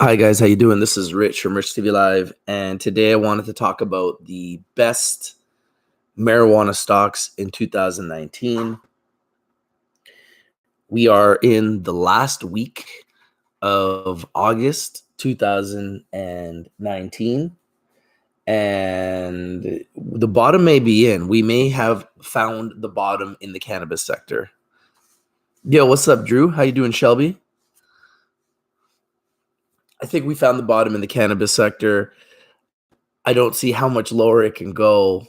Hi guys, how you doing? This is Rich from Rich TV Live, and today I wanted to talk about the best marijuana stocks in 2019. We are in the last week of August 2019, and the bottom may be in. We may have found the bottom in the cannabis sector. Yo, what's up, Drew? How you doing, Shelby? I think we found the bottom in the cannabis sector. I don't see how much lower it can go.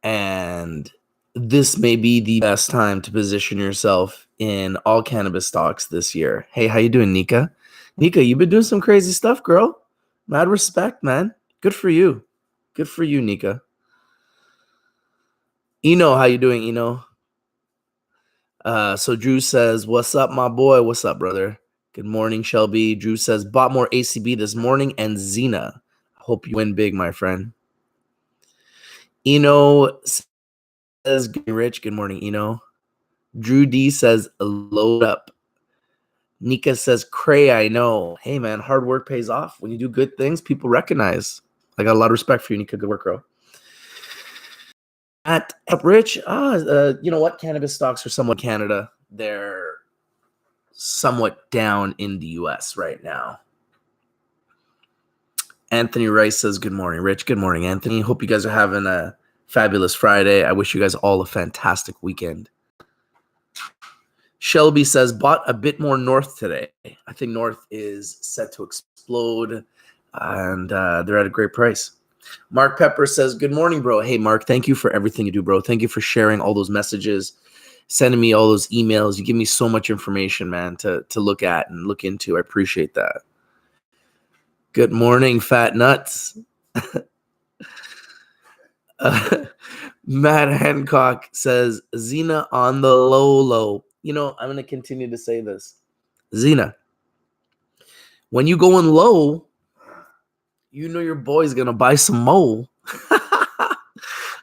And this may be the best time to position yourself in all cannabis stocks this year. Hey, how you doing, Nika? Nika, you've been doing some crazy stuff, girl. Mad respect, man. Good for you. Good for you, Nika. Eno, how you doing, Eno? So Drew says, what's up, my boy? What's up, brother? Good morning, Shelby. Drew says, bought more ACB this morning and Zena. Hope you win big, my friend. Eno says, Rich. Good morning, Eno. Drew D says, load up. Nika says, cray, I know. Hey, man, hard work pays off. When you do good things, people recognize. I got a lot of respect for you, Nika. Good work, girl. At Rich, you know what? Cannabis stocks are somewhat Canada. They're somewhat down in the U.S. right now. Anthony Rice says, good morning, Rich. Good morning, Anthony. Hope you guys are having a fabulous Friday. I wish you guys all a fantastic weekend. Shelby says, bought a bit more North today. I think North is set to explode, and they're at a great price. Mark Pepper says, good morning, bro. Hey, Mark, thank you for everything you do, bro. Thank you for sharing all those messages, sending me all those emails. You give me so much information, man, to look at and look into. I appreciate that. Good morning, fat nuts. Matt Hancock says, Zena on the low. You know, I'm going to continue to say this. Zena, when you going low, you know your boy's going to buy some mo.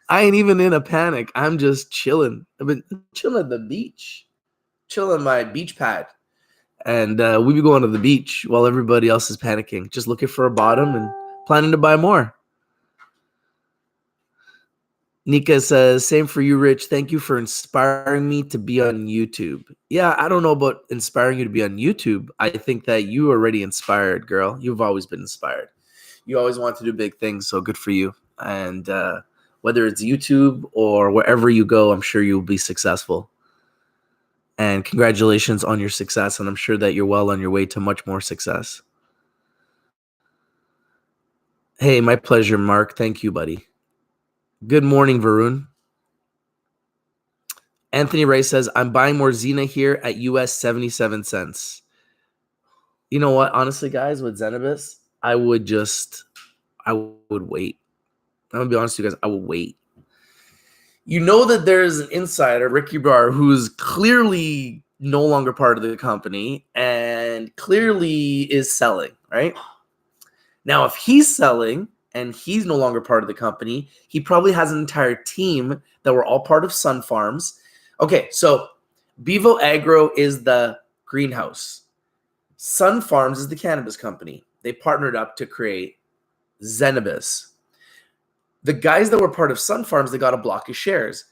I ain't even in a panic. I'm just chilling. I've been chilling at the beach, chilling my beach pad. And we be going to the beach while everybody else is panicking, just looking for a bottom and planning to buy more. Nika says, same for you, Rich. Thank you for inspiring me to be on YouTube. Yeah, I don't know about inspiring you to be on YouTube. I think that you are already inspired, girl. You've always been inspired. You always want to do big things, so good for you. And whether it's YouTube or wherever you go, I'm sure you'll be successful. And congratulations on your success, and I'm sure that you're well on your way to much more success. Hey, my pleasure, Mark. Thank you, buddy. Good morning, Varun. Anthony Ray says, I'm buying more Zena here at US 77 cents. You know what? Honestly, guys, with Zenabis, I would wait. I'm going to be honest with you guys. I will wait. You know that there's an insider, Ricky Barr, who's clearly no longer part of the company and clearly is selling, right? Now, if he's selling and he's no longer part of the company, he probably has an entire team that were all part of Sun Farms. Okay, so Bevo Agro is the greenhouse. Sun Farms is the cannabis company. They partnered up to create Zenabis. The guys that were part of Sun Farms, they got a block of shares.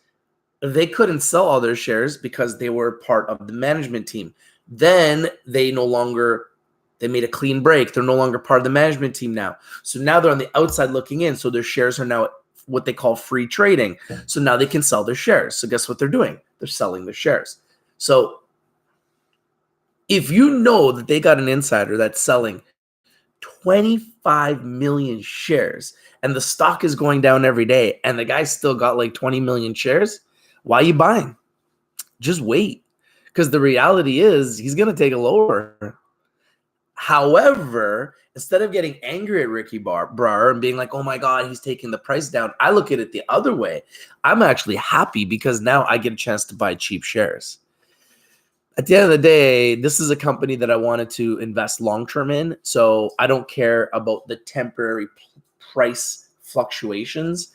They couldn't sell all their shares because they were part of the management team. Then they made a clean break. They're no longer part of the management team now. So now they're on the outside looking in. So their shares are now what they call free trading. So now they can sell their shares. So guess what they're doing? They're selling their shares. So if you know that they got an insider that's selling 25 million shares and the stock is going down every day and the guy still got like 20 million shares, why are you buying? Just wait. Because the reality is he's going to take a lower. However, instead of getting angry at Ricky Barr and being like, oh my God, he's taking the price down, I look at it the other way. I'm actually happy because now I get a chance to buy cheap shares. At the end of the day, this is a company that I wanted to invest long-term in. So I don't care about the temporary price fluctuations.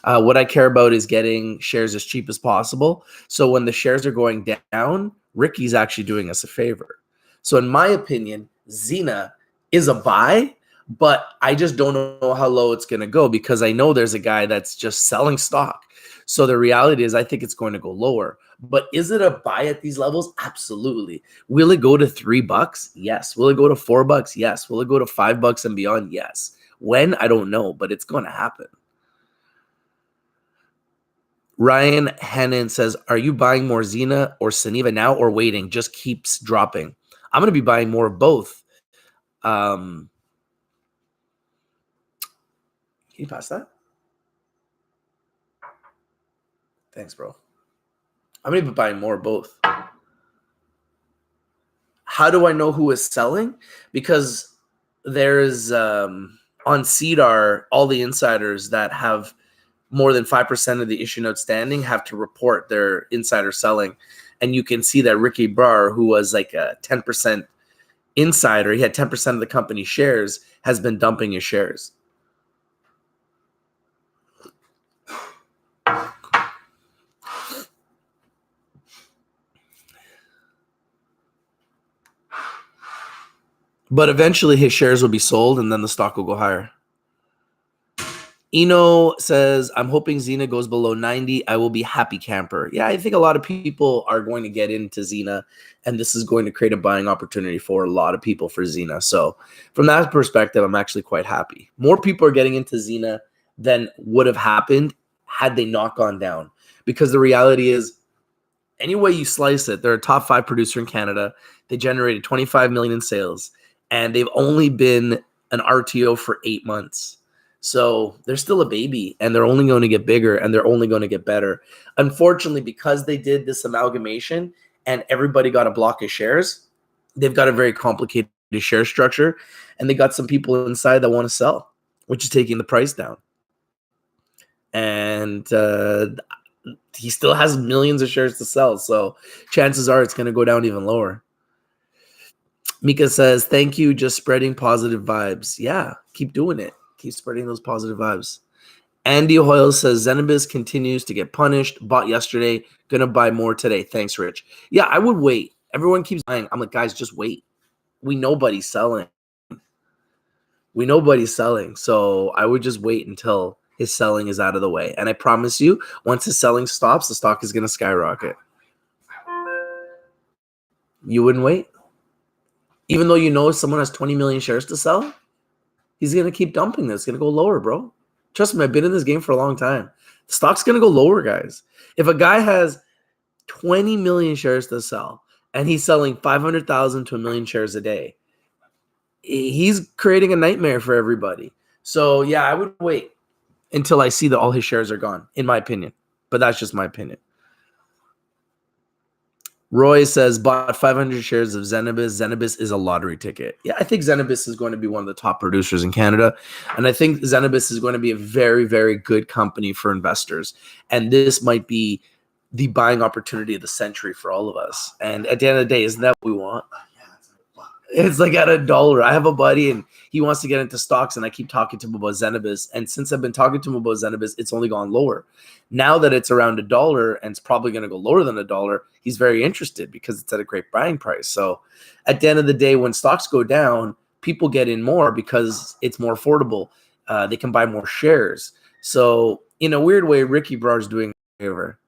What I care about is getting shares as cheap as possible. So when the shares are going down, Ricky's actually doing us a favor. So in my opinion, Zena is a buy, but I just don't know how low it's going to go because I know there's a guy that's just selling stock. So the reality is I think it's going to go lower. But is it a buy at these levels? Absolutely. Will it go to $3? Yes. Will it go to $4? Yes. Will it go to $5 and beyond? Yes. When? I don't know, but it's going to happen. Ryan Hannon says, are you buying more Zena or Zenabis now or waiting? Just keeps dropping. I'm going to be buying more of both. Can you pass that? Thanks, bro. I'm going to be buying more of both. How do I know who is selling? Because there's on CDAR, all the insiders that have more than 5% of the issue outstanding have to report their insider selling. And you can see that Ricky Barr, who was like a 10% insider, he had 10% of the company's shares, has been dumping his shares. But eventually his shares will be sold and then the stock will go higher. Eno says, I'm hoping Zena goes below 90. I will be happy camper. Yeah, I think a lot of people are going to get into Zena, and this is going to create a buying opportunity for a lot of people for Zena. So from that perspective, I'm actually quite happy. More people are getting into Zena than would have happened had they not gone down. Because the reality is, any way you slice it, they're a top 5 producer in Canada. They generated 25 million in sales, and they've only been an RTO for 8 months. So they're still a baby, and they're only going to get bigger, and they're only going to get better. Unfortunately, because they did this amalgamation and everybody got a block of shares, they've got a very complicated share structure, and they got some people inside that want to sell, which is taking the price down. And he still has millions of shares to sell, so chances are it's going to go down even lower. Mika says, thank you, just spreading positive vibes. Yeah, keep doing it. Keep spreading those positive vibes. Andy Hoyle says, Zenabis continues to get punished. Bought yesterday. Going to buy more today. Thanks, Rich. Yeah, I would wait. Everyone keeps buying. I'm like, guys, just wait. We know nobody's selling. So I would just wait until his selling is out of the way. And I promise you, once his selling stops, the stock is going to skyrocket. You wouldn't wait? Even though you know someone has 20 million shares to sell? He's going to keep dumping this. It's going to go lower, bro. Trust me, I've been in this game for a long time. The stock's going to go lower, guys. If a guy has 20 million shares to sell and he's selling 500,000 to 1 million shares a day, he's creating a nightmare for everybody. So, yeah, I would wait until I see that all his shares are gone, in my opinion. But that's just my opinion. Roy says, bought 500 shares of Zenabis. Zenabis is a lottery ticket. Yeah, I think Zenabis is going to be one of the top producers in Canada. And I think Zenabis is going to be a very, very good company for investors. And this might be the buying opportunity of the century for all of us. And at the end of the day, isn't that what we want? It's like at $1. I have a buddy and he wants to get into stocks, and I keep talking to him about Zenabis. And since I've been talking to him about Zenabis, it's only gone lower. Now that it's around $1 and it's probably going to go lower than $1, he's very interested because it's at a great buying price. So at the end of the day, when stocks go down, people get in more because it's more affordable. They can buy more shares. So in a weird way, Ricky Barr is doing a favor.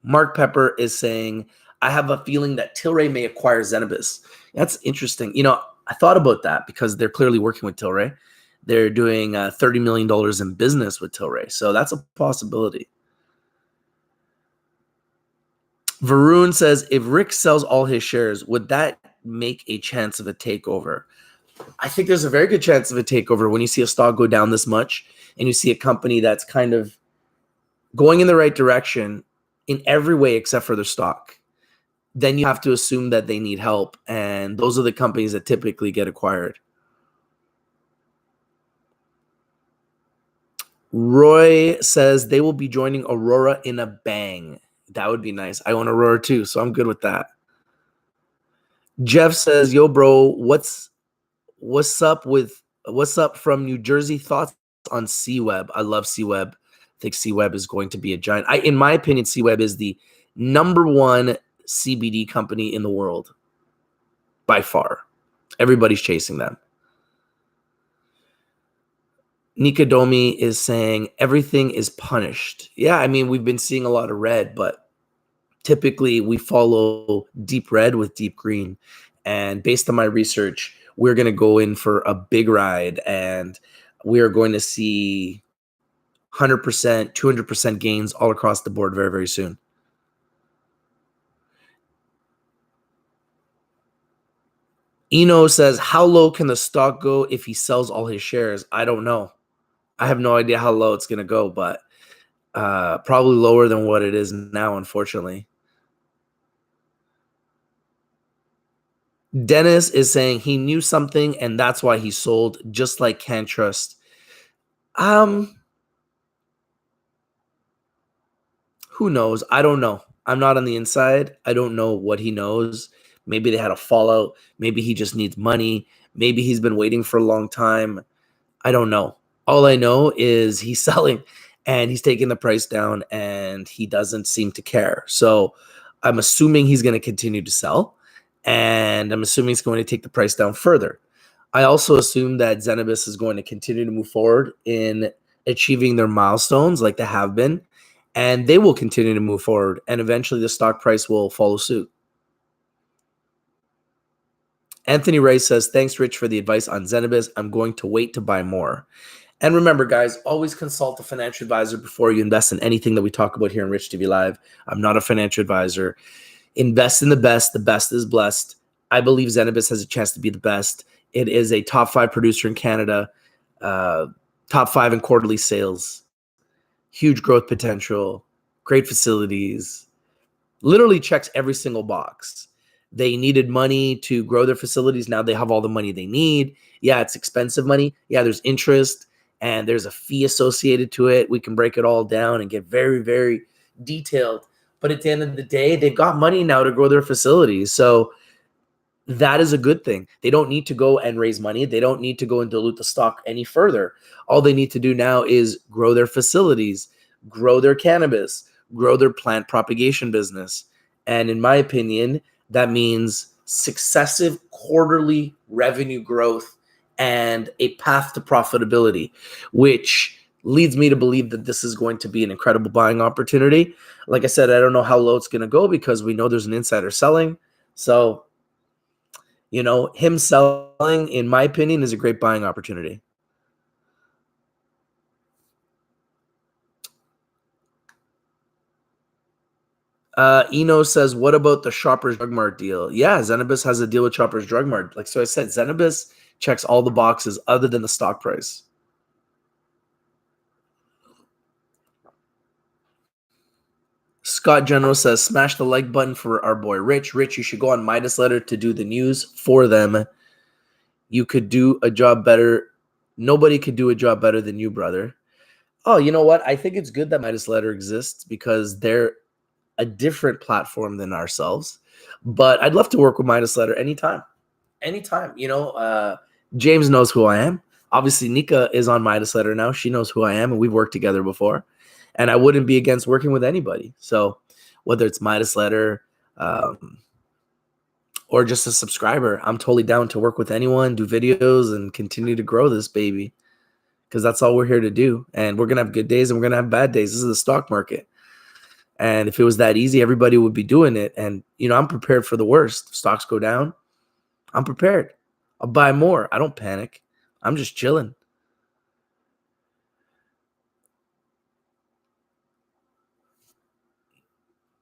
Mark Pepper is saying, I have a feeling that Tilray may acquire Zenabis. That's interesting. I thought about that because they're clearly working with Tilray. They're doing $30 million in business with Tilray. So that's a possibility. Varun says, if Rick sells all his shares, would that make a chance of a takeover? I think there's a very good chance of a takeover when you see a stock go down this much and you see a company that's kind of going in the right direction in every way except for their stock. Then you have to assume that they need help. And those are the companies that typically get acquired. Roy says they will be joining Aurora in a bang. That would be nice. I own Aurora too, so I'm good with that. Jeff says, yo, bro, what's up from New Jersey? Thoughts on C-Web? I love C-Web. I think C-Web is going to be a giant. In my opinion, C-Web is the #1 CBD company in the world by far. Everybody's chasing them. Nikadomi is saying everything is punished. Yeah, I mean, we've been seeing a lot of red, but typically we follow deep red with deep green. And based on my research, we're going to go in for a big ride, and we are going to see 100%, 200% gains all across the board very, very soon. Eno says, how low can the stock go if he sells all his shares? I don't know. I have no idea how low it's going to go, but probably lower than what it is now, unfortunately. Dennis is saying he knew something and that's why he sold, just like Can't Trust. Who knows? I don't know. I'm not on the inside. I don't know what he knows. Maybe they had a fallout. Maybe he just needs money. Maybe he's been waiting for a long time. I don't know. All I know is he's selling and he's taking the price down and he doesn't seem to care. So I'm assuming he's going to continue to sell, and I'm assuming he's going to take the price down further. I also assume that Zenabis is going to continue to move forward in achieving their milestones like they have been, and they will continue to move forward, and eventually the stock price will follow suit. Anthony Rice says, thanks, Rich, for the advice on Zenabis. I'm going to wait to buy more. And remember, guys, always consult a financial advisor before you invest in anything that we talk about here in Rich TV Live. I'm not a financial advisor. Invest in the best. The best is blessed. I believe Zenabis has a chance to be the best. It is a top 5 producer in Canada, top 5 in quarterly sales, huge growth potential, great facilities, literally checks every single box. They needed money to grow their facilities. Now they have all the money they need. Yeah, it's expensive money. Yeah, there's interest and there's a fee associated to it. We can break it all down and get very, very detailed. But at the end of the day, they've got money now to grow their facilities. So that is a good thing. They don't need to go and raise money. They don't need to go and dilute the stock any further. All they need to do now is grow their facilities, grow their cannabis, grow their plant propagation business. And in my opinion, that means successive quarterly revenue growth and a path to profitability, which leads me to believe that this is going to be an incredible buying opportunity. Like I said, I don't know how low it's going to go because we know there's an insider selling. So, him selling, in my opinion, is a great buying opportunity. Eno says, what about the Shoppers Drug Mart deal? Yeah, Zenabis has a deal with Shoppers Drug Mart. Like, so I said, Zenabis checks all the boxes other than the stock price. Scott General says, smash the like button for our boy Rich. Rich, you should go on Midas Letter to do the news for them. You could do a job better. Nobody could do a job better than you, brother. Oh, you know what? I think it's good that Midas Letter exists because they're a different platform than ourselves. But I'd love to work with Midas Letter anytime. Anytime. James knows who I am. Obviously, Nika is on Midas Letter now. She knows who I am, and we've worked together before. And I wouldn't be against working with anybody. So whether it's Midas Letter or just a subscriber, I'm totally down to work with anyone, do videos, and continue to grow this baby because that's all we're here to do. And we're going to have good days and we're going to have bad days. This is the stock market. And if it was that easy, everybody would be doing it. And, I'm prepared for the worst. If stocks go down, I'm prepared. I'll buy more. I don't panic. I'm just chilling.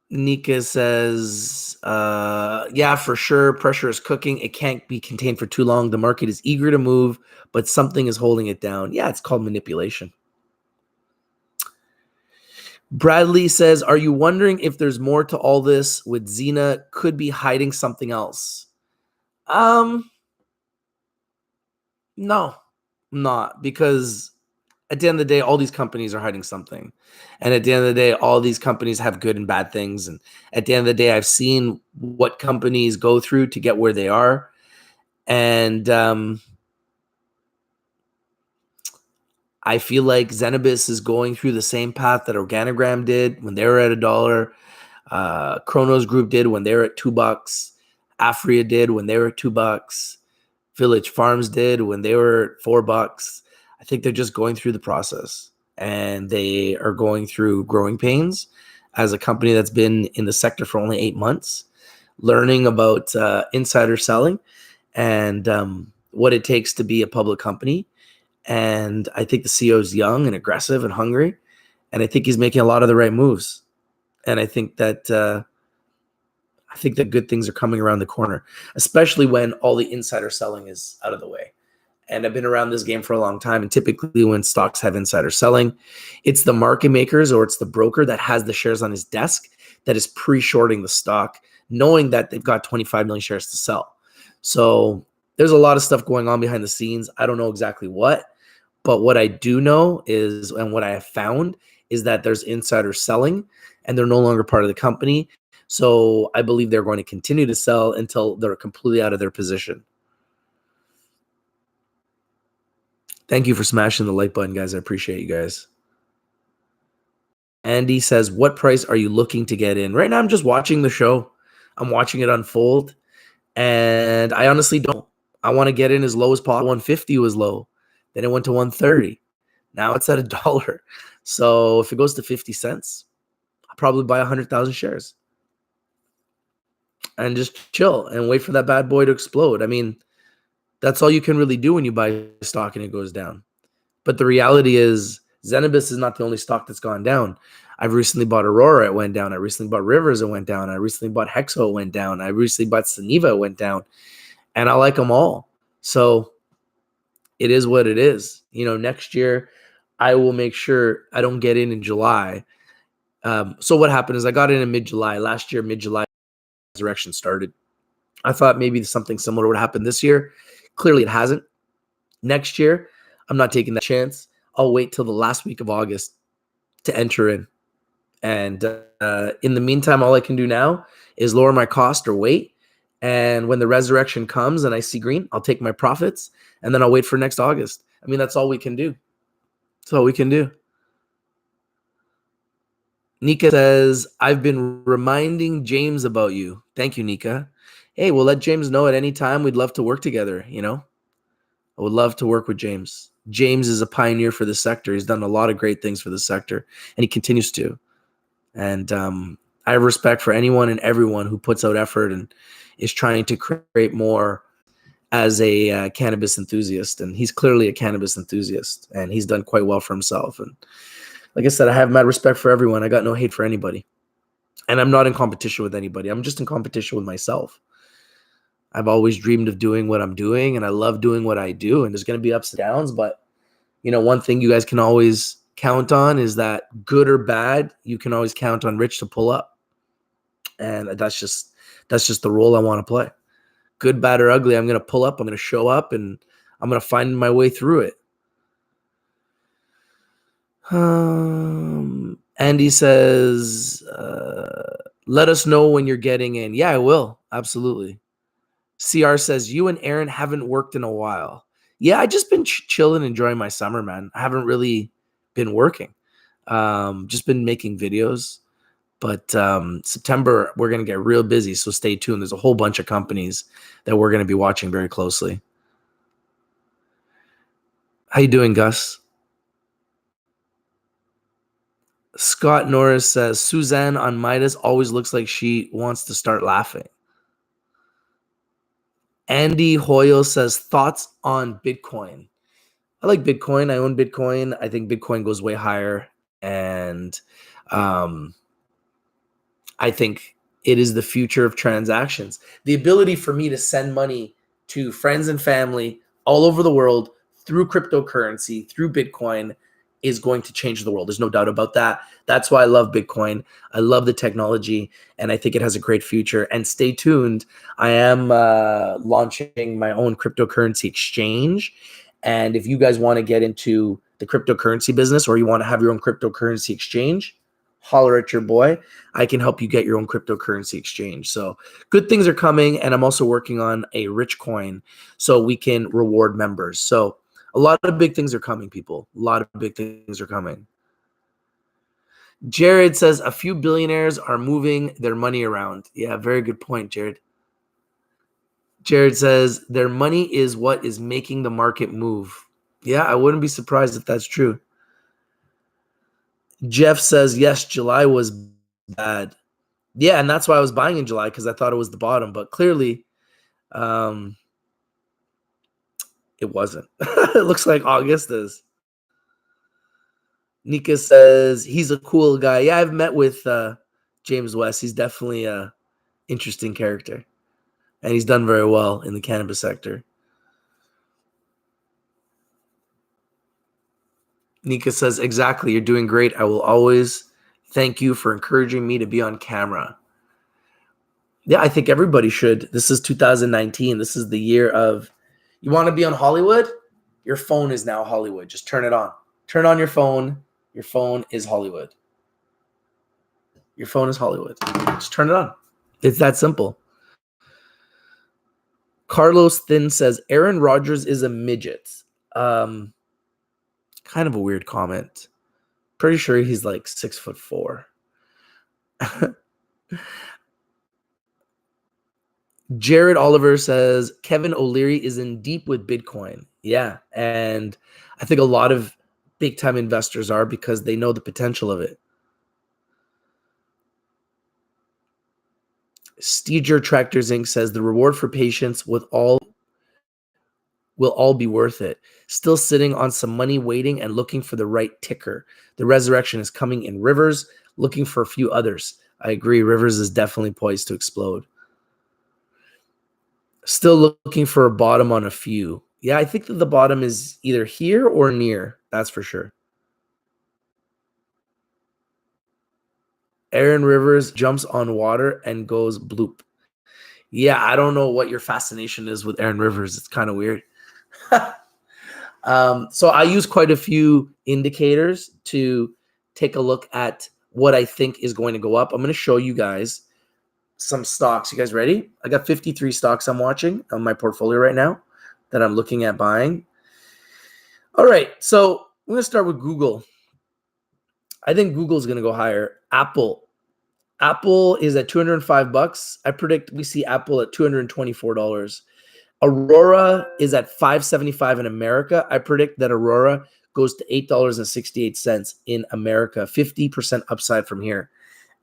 Nika says, yeah, for sure. Pressure is cooking. It can't be contained for too long. The market is eager to move, but something is holding it down. Yeah, it's called manipulation. Bradley says, are you wondering if there's more to all this with Zena could be hiding something else? No, not, because at the end of the day, all these companies are hiding something. And at the end of the day, all these companies have good and bad things. And at the end of the day, I've seen what companies go through to get where they are. And I feel like Zenabis is going through the same path that Organogram did when they were at $1. Chronos Group did when they were at $2. Afria did when they were at $2. Village Farms did when they were $4. I think they're just going through the process, and they are going through growing pains as a company that's been in the sector for only 8 months, learning about insider selling and what it takes to be a public company. And I think the CEO is young and aggressive and hungry, and I think he's making a lot of the right moves. And I think that good things are coming around the corner, especially when all the insider selling is out of the way. And I've been around this game for a long time. And typically when stocks have insider selling, it's the market makers or it's the broker that has the shares on his desk that is pre-shorting the stock, knowing that they've got 25 million shares to sell. So there's a lot of stuff going on behind the scenes. I don't know exactly what, but what I do know is, and what I have found is that there's insider selling and they're no longer part of the company. So I believe they're going to continue to sell until they're completely out of their position. Thank you for smashing the like button, guys. I appreciate you guys. Andy says, what price are you looking to get in? Right now, I'm just watching the show. I'm watching it unfold. And I honestly don't. I want to get in as low as possible. 150 was low. Then it went to 130. Now it's at $1. So if it goes to 50 cents, I'll probably buy 100,000 shares and just chill and wait for that bad boy to explode. I mean, that's all you can really do when you buy stock and it goes down. But the reality is, Zenabis is not the only stock that's gone down. I've recently bought Aurora, it went down. I recently bought Rivers, it went down. I recently bought Hexo, it went down. I recently bought Zeneva, it went down. And I like them all. So it is what it is. You know, next year, I will make sure I don't get in July. So what happened is I got in mid-July. Last year, mid-July, resurrection started. I thought maybe something similar would happen this year. Clearly, it hasn't. Next year, I'm not taking that chance. I'll wait till the last week of August to enter in. And in the meantime, all I can do now is lower my cost or wait. And when the resurrection comes and I see green, I'll take my profits and then I'll wait for next August. I mean, that's all we can do. That's all we can do. Nika says, I've been reminding James about you. Thank you, Nika. Hey, we'll let James know at any time. We'd love to work together, you know? I would love to work with James. James is a pioneer for the sector. He's done a lot of great things for the sector, and he continues to. And I have respect for anyone and everyone who puts out effort and is trying to create more as a cannabis enthusiast. And he's clearly a cannabis enthusiast, and he's done quite well for himself. And like I said, I have mad respect for everyone. I got no hate for anybody. And I'm not in competition with anybody. I'm just in competition with myself. I've always dreamed of doing what I'm doing, and I love doing what I do. And there's going to be ups and downs, but you know, one thing you guys can always count on is that good or bad, you can always count on Rich to pull up. And that's just the role I want to play. Good, bad, or ugly, I'm going to pull up. I'm going to show up, and I'm going to find my way through it. Andy says, let us know when you're getting in. Yeah, I will. Absolutely. CR says, you and Aaron haven't worked in a while. Yeah, I just been chilling, enjoying my summer, man. I haven't really been working. Just been making videos. But September, we're going to get real busy, so stay tuned. There's a whole bunch of companies that we're going to be watching very closely. How you doing, Gus? Scott Norris says, Suzanne on Midas always looks like she wants to start laughing. Andy Hoyle says, thoughts on Bitcoin. I like Bitcoin. I own Bitcoin. I think Bitcoin goes way higher. And I think it is the future of transactions. The ability for me to send money to friends and family all over the world through cryptocurrency, through Bitcoin, is going to change the world. There's no doubt about that. That's why I love Bitcoin. I love the technology, and I think it has a great future. And stay tuned. I am launching my own cryptocurrency exchange. And if you guys want to get into the cryptocurrency business, or you want to have your own cryptocurrency exchange, holler at your boy. I can help you get your own cryptocurrency exchange. So good things are coming. And I'm also working on a rich coin so we can reward members. So a lot of big things are coming, people. A lot of big things are coming. Jared says a few billionaires are moving their money around. Yeah, very good point, Jared. Jared says their money is what is making the market move. Yeah, I wouldn't be surprised if that's true. Jeff says, yes, July was bad. Yeah, and that's why I was buying in July, because I thought it was the bottom. But clearly, it wasn't. It looks like August is. Nika says, he's a cool guy. Yeah, I've met with James West. He's definitely a interesting character. And he's done very well in the cannabis sector. Nika says, exactly. You're doing great. I will always thank you for encouraging me to be on camera. Yeah, I think everybody should. This is 2019. This is the year of, you want to be on Hollywood? Your phone is now Hollywood. Just turn it on. Turn on your phone. Your phone is Hollywood. Your phone is Hollywood. Just turn it on. It's that simple. Carlos Thin says, Aaron Rodgers is a midget. Kind of a weird comment. Pretty sure he's like 6'4". Jared Oliver says, Kevin O'Leary is in deep with Bitcoin. Yeah, and I think a lot of big-time investors are, because they know the potential of it. Steger Tractors Inc. says, the reward for patience will all be worth it. Still sitting on some money, waiting and looking for the right ticker. The resurrection is coming in Rivers, looking for a few others. I agree. Rivers is definitely poised to explode. Still looking for a bottom on a few. Yeah, I think that the bottom is either here or near. That's for sure. Aaron Rivers jumps on water and goes bloop. Yeah, I don't know what your fascination is with Aaron Rivers. It's kind of weird. So I use quite a few indicators to take a look at what I think is going to go up. I'm going to show you guys some stocks. You guys ready? I got 53 stocks I'm watching on my portfolio right now that I'm looking at buying. All right, so I'm going to start with Google. I think Google is going to go higher. Apple is at $205. I predict we see Apple at $224. Aurora is at $5.75 in America. I predict that Aurora goes to $8.68 in America. 50% upside from here.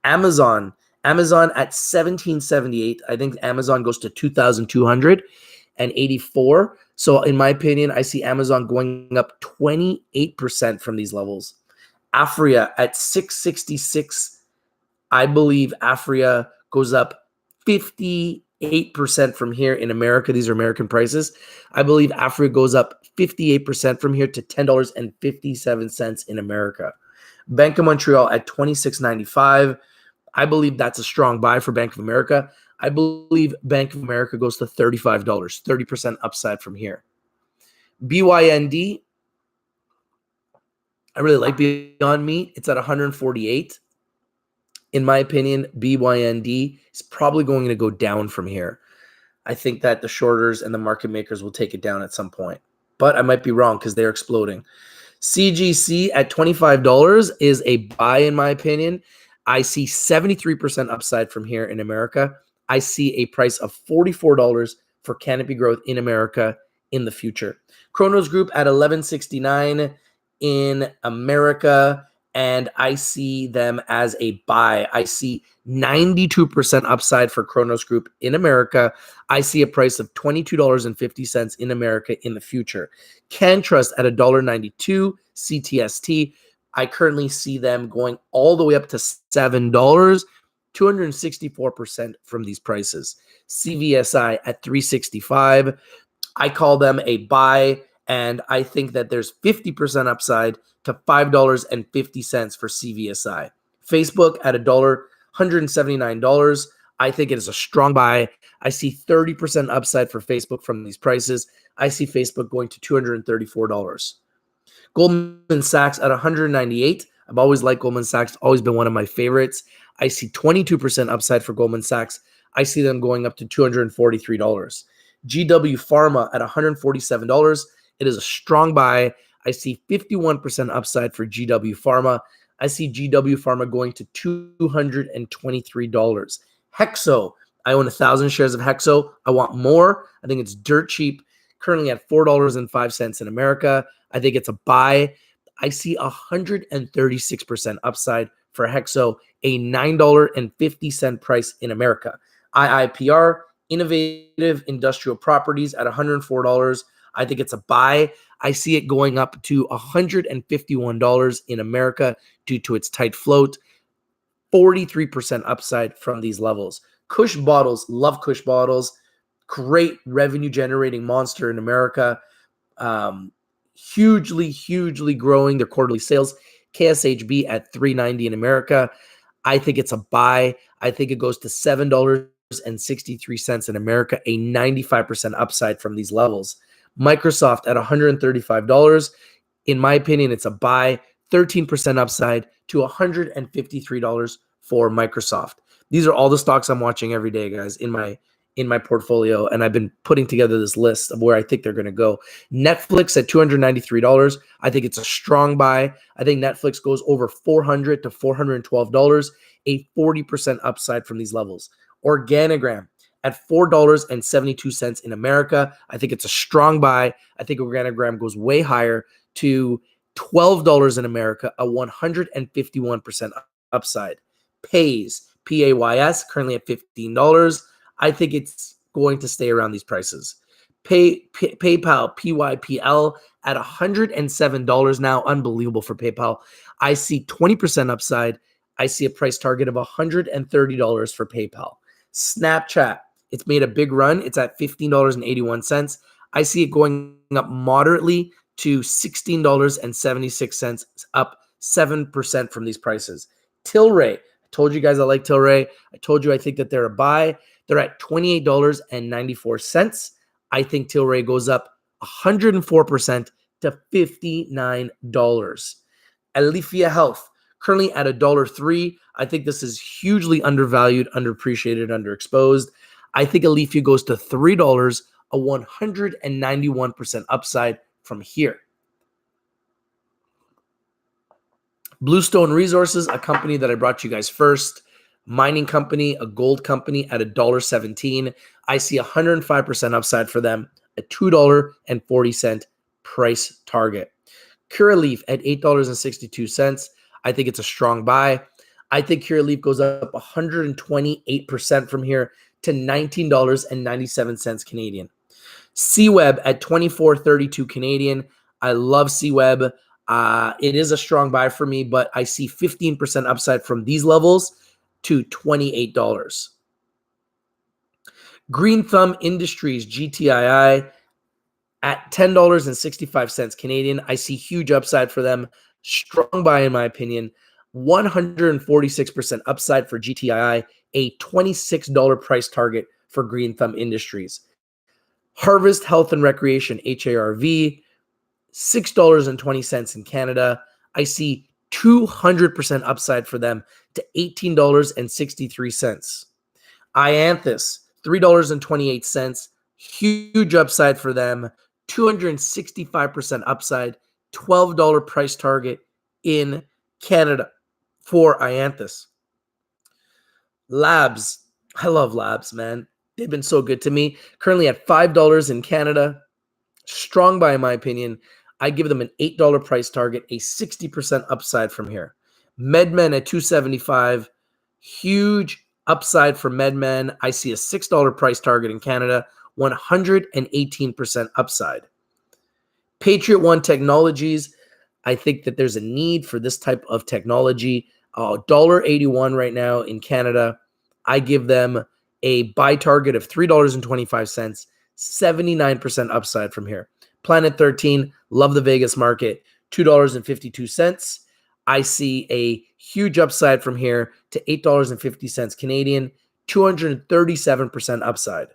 Amazon at $17.78. I think Amazon goes to $2,284. So in my opinion, I see Amazon going up 28% from these levels. Afria at $6.66. I believe Afria goes up 58% from here in America. These are American prices. I believe Afria goes up 58% from here to $10.57 in America. Bank of Montreal at $26.95. I believe that's a strong buy for Bank of America. I believe Bank of America goes to $35, 30% upside from here. BYND, I really like Beyond Meat. It's at 148. In my opinion, BYND is probably going to go down from here. I think that the shorters and the market makers will take it down at some point. But I might be wrong because they're exploding. CGC at $25 is a buy, in my opinion. I see 73% upside from here in America. I see a price of $44 for Canopy Growth in America in the future. Kronos Group at $11.69 in America, and I see them as a buy. I see 92% upside for Kronos Group in America. I see a price of $22.50 in America in the future. CanTrust at $1.92, CTST. I currently see them going all the way up to $7, 264% from these prices. CVSI at $3.65. I call them a buy, and I think that there's 50% upside to $5.50 for CVSI. Facebook at $179. I think it is a strong buy. I see 30% upside for Facebook from these prices. I see Facebook going to $234. Goldman Sachs at $198. I've always liked Goldman Sachs, always been one of my favorites. I see 22% upside for Goldman Sachs. I see them going up to $243. GW Pharma at $147. It is a strong buy. I see 51% upside for GW Pharma. I see GW Pharma going to $223. Hexo I own 1,000 shares of Hexo. I want more. I think it's dirt cheap, currently at $4.05 in America. I think it's a buy. I see 136% upside for Hexo, a $9.50 price in America. IIPR, Innovative Industrial Properties, at $104. I think it's a buy. I see it going up to $151 in America due to its tight float. 43% upside from these levels. Kush Bottles, love Kush Bottles. Great revenue generating monster in America. Hugely growing their quarterly sales. KSHB at $3.90 in America. I think it's a buy. I think it goes to $7.63 in America, a 95% upside from these levels. Microsoft at $135. In my opinion, it's a buy. 13% upside to $153 for Microsoft. These are all the stocks I'm watching every day, guys, in my portfolio, and I've been putting together this list of where I think they're going to go. Netflix at $293. I think it's a strong buy. I think Netflix goes over $400 to $412, a 40% upside from these levels. Organigram at $4.72 in America. I think it's a strong buy. I think Organigram goes way higher to $12 in America, a 151% upside. Pays, Pays, currently at $15. I think it's going to stay around these prices. PayPal, PYPL, at $107 now. Unbelievable for PayPal. I see 20% upside. I see a price target of $130 for PayPal. Snapchat, it's made a big run. It's at $15.81. I see it going up moderately to $16.76, up 7% from these prices. Tilray, I told you guys I like Tilray. I told you I think that they're a buy. They're at $28.94. I think Tilray goes up 104% to $59. Aleafia Health, currently at $1.03. I think this is hugely undervalued, underappreciated, underexposed. I think Aleafia goes to $3, a 191% upside from here. Bluestone Resources, a company that I brought you guys first. Mining company, a gold company at $1.17. I see 105% upside for them, a $2.40 price target. Curaleaf at $8.62. I think it's a strong buy. I think Curaleaf goes up 128% from here to $19.97 Canadian. CWeb at $24.32 Canadian. I love CWeb. It is a strong buy for me, but I see 15% upside from these levels to $28. Green Thumb Industries, GTII, at $10.65 Canadian. I see huge upside for them. Strong buy, in my opinion. 146% upside for GTII, a $26 price target for Green Thumb Industries. Harvest Health and Recreation, HARV, $6.20 in Canada. I see 200% upside for them to $18.63. Ianthus, $3.28. Huge upside for them. 265% upside. $12 price target in Canada for Ianthus. Labs. I love Labs, man. They've been so good to me. Currently at $5 in Canada. Strong buy, in my opinion. I give them an $8 price target, a 60% upside from here. MedMen at $2.75. Huge upside for MedMen. I see a $6 price target in Canada, 118% upside. Patriot One Technologies. I think that there's a need for this type of technology. $1.81 right now in Canada. I give them a buy target of $3.25, 79% upside from here. Planet 13, love the Vegas market, $2.52. I see a huge upside from here to $8.50 Canadian, 237% upside.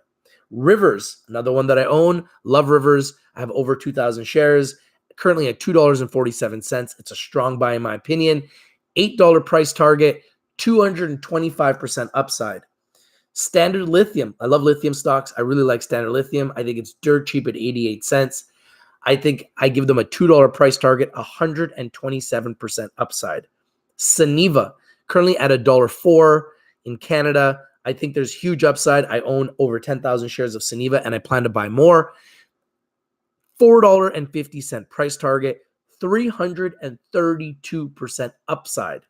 Rivers, another one that I own, love Rivers. I have over 2,000 shares, currently at $2.47. It's a strong buy in my opinion. $8 price target, 225% upside. Standard Lithium, I love lithium stocks. I really like Standard Lithium. I think it's dirt cheap at 88 cents. I think I give them a $2 price target, 127% upside. Suniva, currently at $1.04 in Canada. I think there's huge upside. I own over 10,000 shares of Zeneva, and I plan to buy more. $4.50 price target, 332% upside.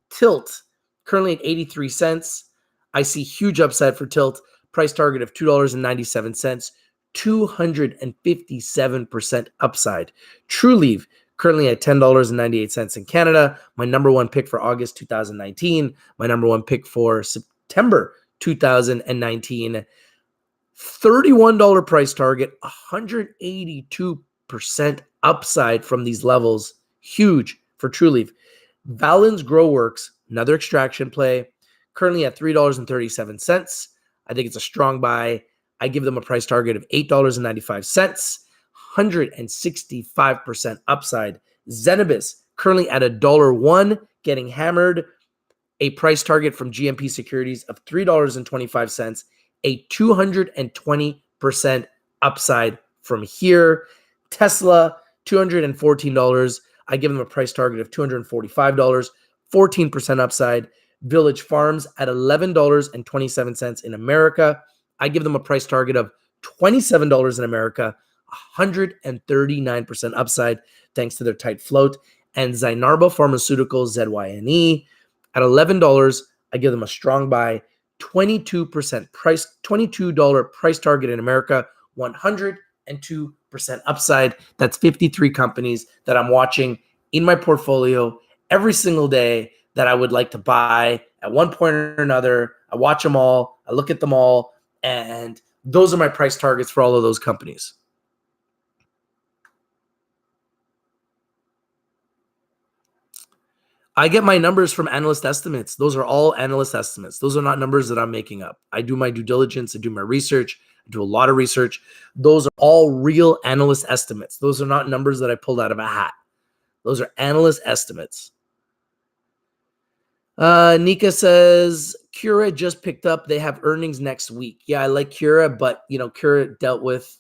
Tilt, currently at 83 cents. I see huge upside for Tilt. Price target of $2.97, 257% upside. TrueLeave, currently at $10.98 in Canada. My number one pick for August 2019. My number one pick for September 2019. $31 price target, 182% upside from these levels. Huge for TrueLeaf. Valens GrowWorks, another extraction play, currently at $3.37. I think it's a strong buy. I give them a price target of $8.95, 165% upside. Zenabis, currently at $1.01, getting hammered. A price target from GMP Securities of $3.25, a 220% upside from here. Tesla, $214. I give them a price target of $245, 14% upside. Village Farms at $11.27 in America. I give them a price target of $27 in America, 139% upside thanks to their tight float. And Zenarba Pharmaceuticals, ZYNE, at $11, I give them a strong buy, 22% price, $22 price target in America, 102% upside. That's 53 companies that I'm watching in my portfolio every single day that I would like to buy at one point or another. I watch them all, I look at them all, and those are my price targets for all of those companies. I get my numbers from analyst estimates. Those are all analyst estimates. Those are not numbers that I'm making up. I do my due diligence. I do my research. I do a lot of research. Those are all real analyst estimates. Those are not numbers that I pulled out of a hat. Those are analyst estimates. Nika says, Cura just picked up. They have earnings next week. Yeah, I like Cura, but, Cura dealt with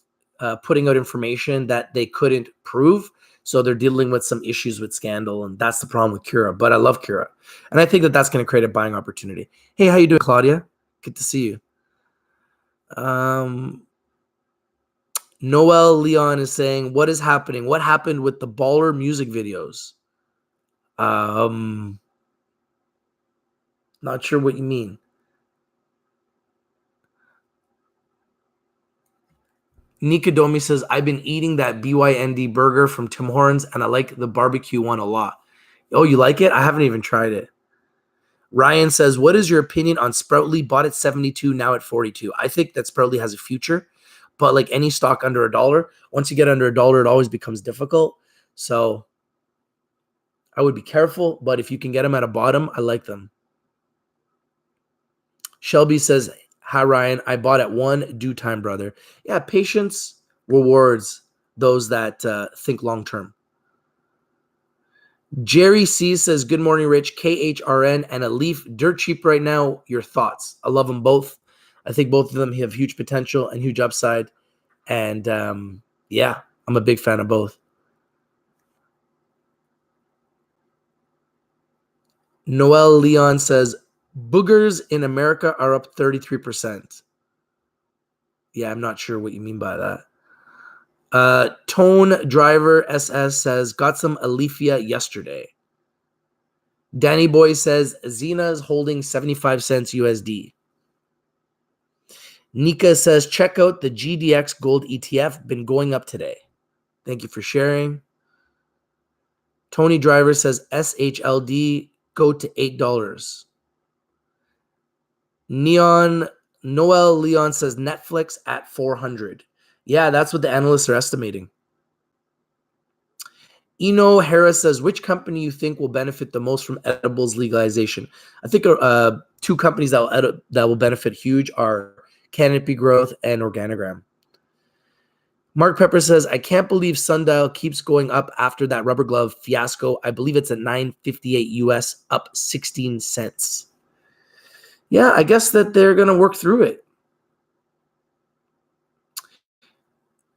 putting out information that they couldn't prove. So they're dealing with some issues with scandal, and that's the problem with Cura. But I love Cura, and I think that that's going to create a buying opportunity. Hey, how you doing, Claudia? Good to see you. Noel Leon is saying, what is happening? What happened with the baller music videos? Not sure what you mean. Nikadomi says, I've been eating that BYND burger from Tim Hortons, and I like the barbecue one a lot. Oh, you like it? I haven't even tried it. Ryan says, what is your opinion on Sproutly? Bought at 72, now at 42. I think that Sproutly has a future, but like any stock under $1, once you get under $1, it always becomes difficult. So I would be careful, but if you can get them at a bottom, I like them. Shelby says, hi, Ryan. I bought at 1, due time, brother. Yeah, patience rewards those that think long-term. Jerry C says, good morning, Rich. KHRN and a Leaf, dirt cheap right now. Your thoughts? I love them both. I think both of them have huge potential and huge upside. And yeah, I'm a big fan of both. Noel Leon says, boogers in America are up 33%. Yeah, I'm not sure what you mean by that. Tone Driver SS says, got some Alifia yesterday. Danny Boy says, Zena's holding 75 cents USD. Nika says, check out the GDX Gold ETF. Been going up today. Thank you for sharing. Tony Driver says, SHLD, go to $8. Noel Leon says, Netflix at 400. Yeah, that's what the analysts are estimating. Eno Harris says, which company you think will benefit the most from edibles legalization? I think two companies that will benefit huge are Canopy Growth and Organigram. Mark Pepper says, I can't believe Sundial keeps going up after that rubber glove fiasco. I believe it's at $9.58 US, up 16 cents. Yeah, I guess that they're going to work through it.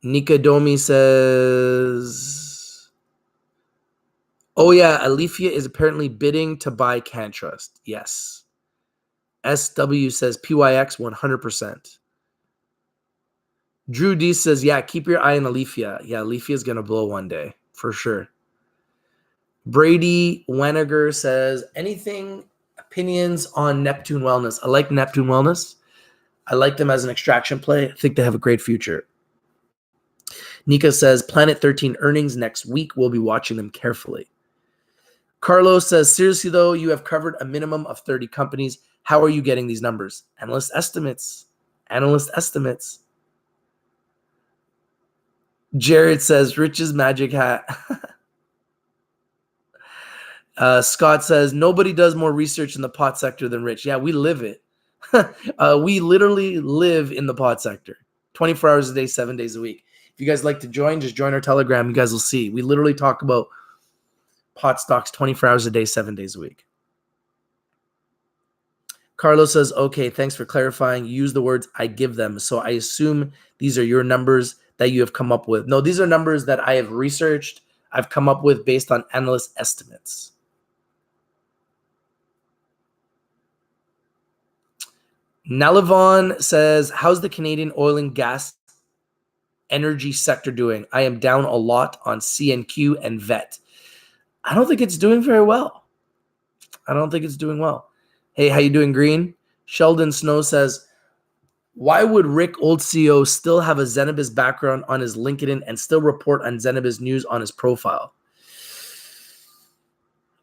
Nika Domi says, oh yeah, Alifia is apparently bidding to buy CanTrust. Yes. SW says PYX 100%. Drew D says, yeah, keep your eye on Alethea. Yeah, Alethea is going to blow one day, for sure. Brady Weniger says, anything, opinions on Neptune Wellness? I like Neptune Wellness. I like them as an extraction play. I think they have a great future. Nika says, Planet 13 earnings next week. We'll be watching them carefully. Carlos says, seriously, though, you have covered a minimum of 30 companies. How are you getting these numbers? Analyst estimates. Analyst estimates. Jared says, Rich's magic hat. Scott says, nobody does more research in the pot sector than Rich. Yeah, we live it. We literally live in the pot sector 24 hours a day, 7 days a week. If you guys like to join, just join our Telegram. You guys will see. We literally talk about pot stocks 24 hours a day, 7 days a week. Carlos says, okay, thanks for clarifying. Use the words I give them. So I assume these are your numbers that you have come up with. No, these are numbers that I have researched. I've come up with based on analyst estimates. Nalivon says, how's the Canadian oil and gas energy sector doing? I am down a lot on CNQ and VET. I don't think it's doing very well. I don't think it's doing well. Hey, how you doing, Green? Sheldon Snow says, why would Rick, old CEO, still have a Zenabis background on his LinkedIn and still report on Zenabis news on his profile?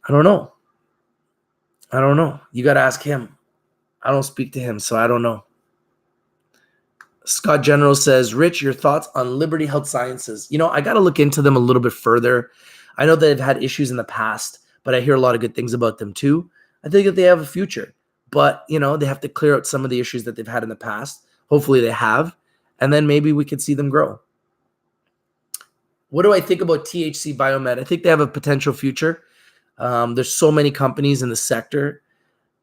I don't know. I don't know. You got to ask him. I don't speak to him, so I don't know. Scott General says, Rich, your thoughts on Liberty Health Sciences? You know, I got to look into them a little bit further. I know they've had issues in the past, but I hear a lot of good things about them too. I think that they have a future, but, you know, they have to clear out some of the issues that they've had in the past. Hopefully they have, and then maybe we could see them grow. What do I think about THC Biomed? I think they have a potential future. There's so many companies in the sector.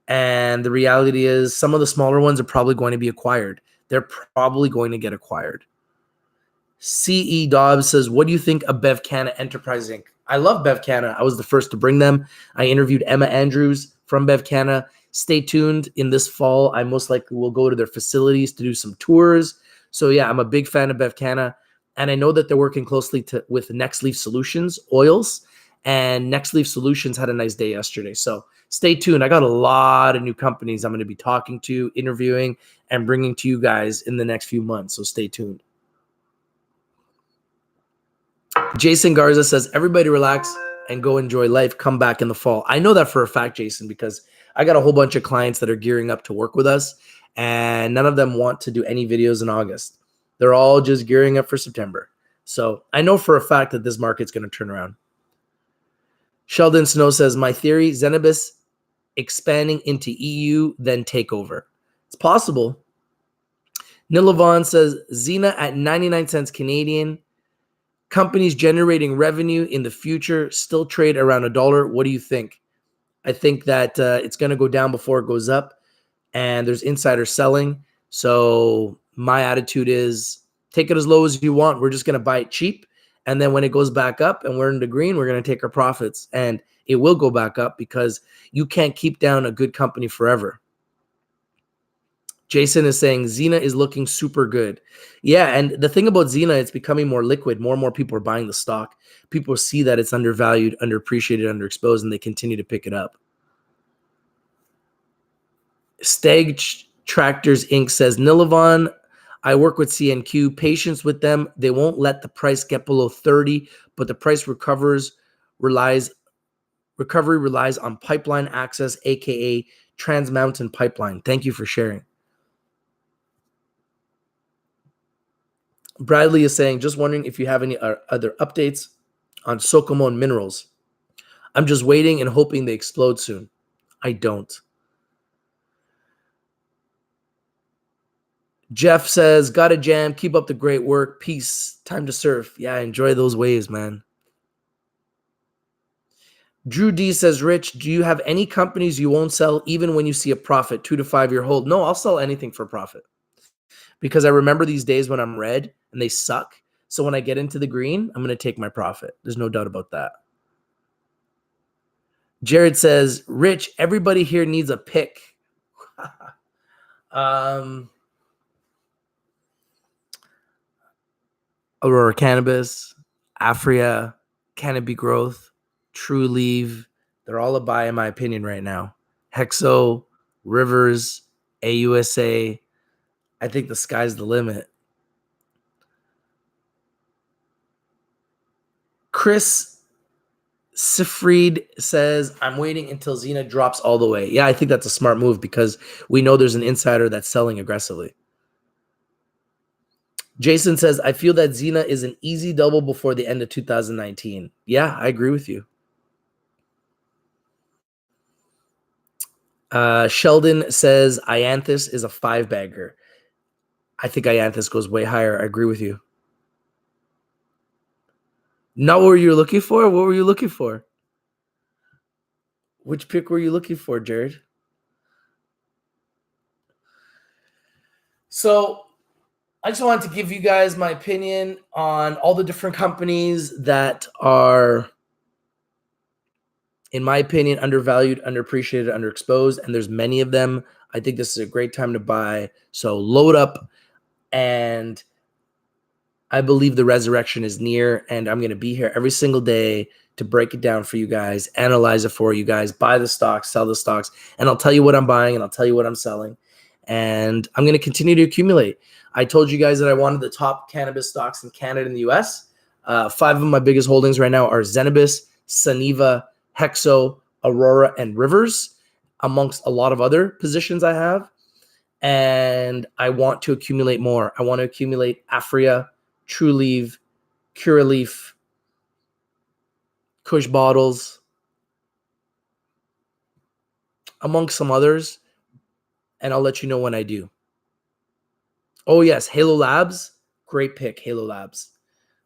And the reality is some of the smaller ones are probably going to be acquired. They're probably going to get acquired. C.E. Dobbs says, what do you think of BevCanna Enterprise Inc.? I love BevCanna. I was the first to bring them. I interviewed Emma Andrews from BevCanna. Stay tuned. In this fall, I most likely will go to their facilities to do some tours. So yeah, I'm a big fan of BevCanna. And I know that they're working closely with Next Leaf Solutions Oils. And Next Leaf Solutions had a nice day yesterday. So stay tuned. I got a lot of new companies I'm going to be talking to, interviewing, and bringing to you guys in the next few months. So stay tuned. Jason Garza says, everybody relax and go enjoy life. Come back in the fall. I know that for a fact, Jason, because I got a whole bunch of clients that are gearing up to work with us, and none of them want to do any videos in August. They're all just gearing up for September. So I know for a fact that this market's going to turn around. Sheldon Snow says, my theory, Zenabis expanding into EU, then Takeover. It's possible. Nilavon says, Zena at 99 cents Canadian. Companies generating revenue in the future still trade around $1. What do you think? I think that it's going to go down before it goes up, and there's insider selling. So my attitude is take it as low as you want. We're just going to buy it cheap. And then when it goes back up and we're in the green, we're going to take our profits. And it will go back up because you can't keep down a good company forever. Jason is saying Zena is looking super good. Yeah, and the thing about Zena, it's becoming more liquid. More and more people are buying the stock. People see that it's undervalued, underappreciated, underexposed, and they continue to pick it up. Stag Tractors Inc. says, Nilavon, I work with CNQ. Patience with them. They won't let the price get below 30, but the price recovery relies on pipeline access, aka Trans Mountain Pipeline. Thank you for sharing. Bradley is saying, just wondering if you have any other updates on Sokomon Minerals. I'm just waiting and hoping they explode soon. I don't. Jeff says, got a jam. Keep up the great work. Peace. Time to surf. Yeah, enjoy those waves, man. Drew D says, Rich, do you have any companies you won't sell even when you see a profit, 2 to 5 year hold? No, I'll sell anything for profit. Because I remember these days when I'm red and they suck. So when I get into the green, I'm going to take my profit. There's no doubt about that. Jared says, Rich, everybody here needs a pick. Aurora Cannabis, Afria, Canopy Growth, True Leave. They're all a buy in my opinion right now. Hexo, Rivers, AUSA. I think the sky's the limit. Chris Sifried says, I'm waiting until Zena drops all the way. Yeah, I think that's a smart move because we know there's an insider that's selling aggressively. Jason says, I feel that Zena is an easy double before the end of 2019. Yeah, I agree with you. Sheldon says, Ianthus is a 5-bagger. I think Ianthus goes way higher. I agree with you. Not what you were looking for? What were you looking for? Which pick were you looking for, Jared? So I just wanted to give you guys my opinion on all the different companies that are, in my opinion, undervalued, underappreciated, underexposed, and there's many of them. I think this is a great time to buy. So load up, and I believe the resurrection is near, and I'm going to be here every single day to break it down for you guys, analyze it for you guys, buy the stocks, sell the stocks, and I'll tell you what I'm buying and I'll tell you what I'm selling. And I'm going to continue to accumulate. I told you guys that I wanted the top cannabis stocks in Canada and the US. 5 of my biggest holdings right now are Zenabis, Suniva, Hexo, Aurora, and Rivers, amongst a lot of other positions I have. And I want to accumulate more. I want to accumulate Afria, True Leave, Curaleaf, Kush Bottles, amongst some others, and I'll let you know when I do. Oh, yes, Halo Labs. Great pick, Halo Labs.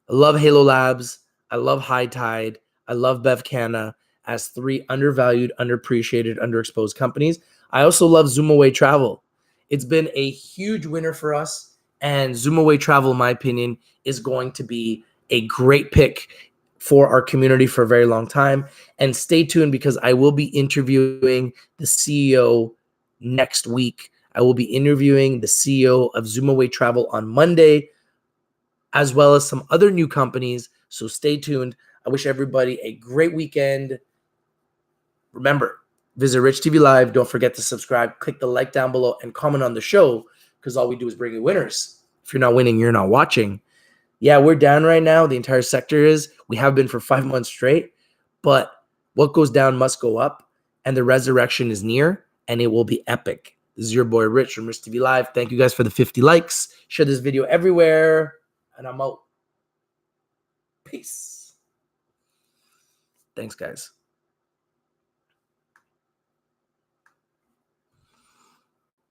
I love Halo Labs. I love High Tide. I love BevCanna as 3 undervalued, underappreciated, underexposed companies. I also love ZoomAway Travel. It's been a huge winner for us, and ZoomAway Travel, in my opinion, is going to be a great pick for our community for a very long time. And stay tuned because I will be interviewing the CEO next week. I will be interviewing the CEO of ZoomAway Travel on Monday, as well as some other new companies. So stay tuned. I wish everybody a great weekend. Remember, visit Rich TV Live. Don't forget to subscribe. Click the like down below and comment on the show because all we do is bring you winners. If you're not winning, you're not watching. Yeah, we're down right now. The entire sector is. We have been for 5 months straight. But what goes down must go up. And the resurrection is near. And it will be epic. This is your boy Rich from Rich TV Live. Thank you guys for the 50 likes. Share this video everywhere. And I'm out. Peace. Thanks, guys.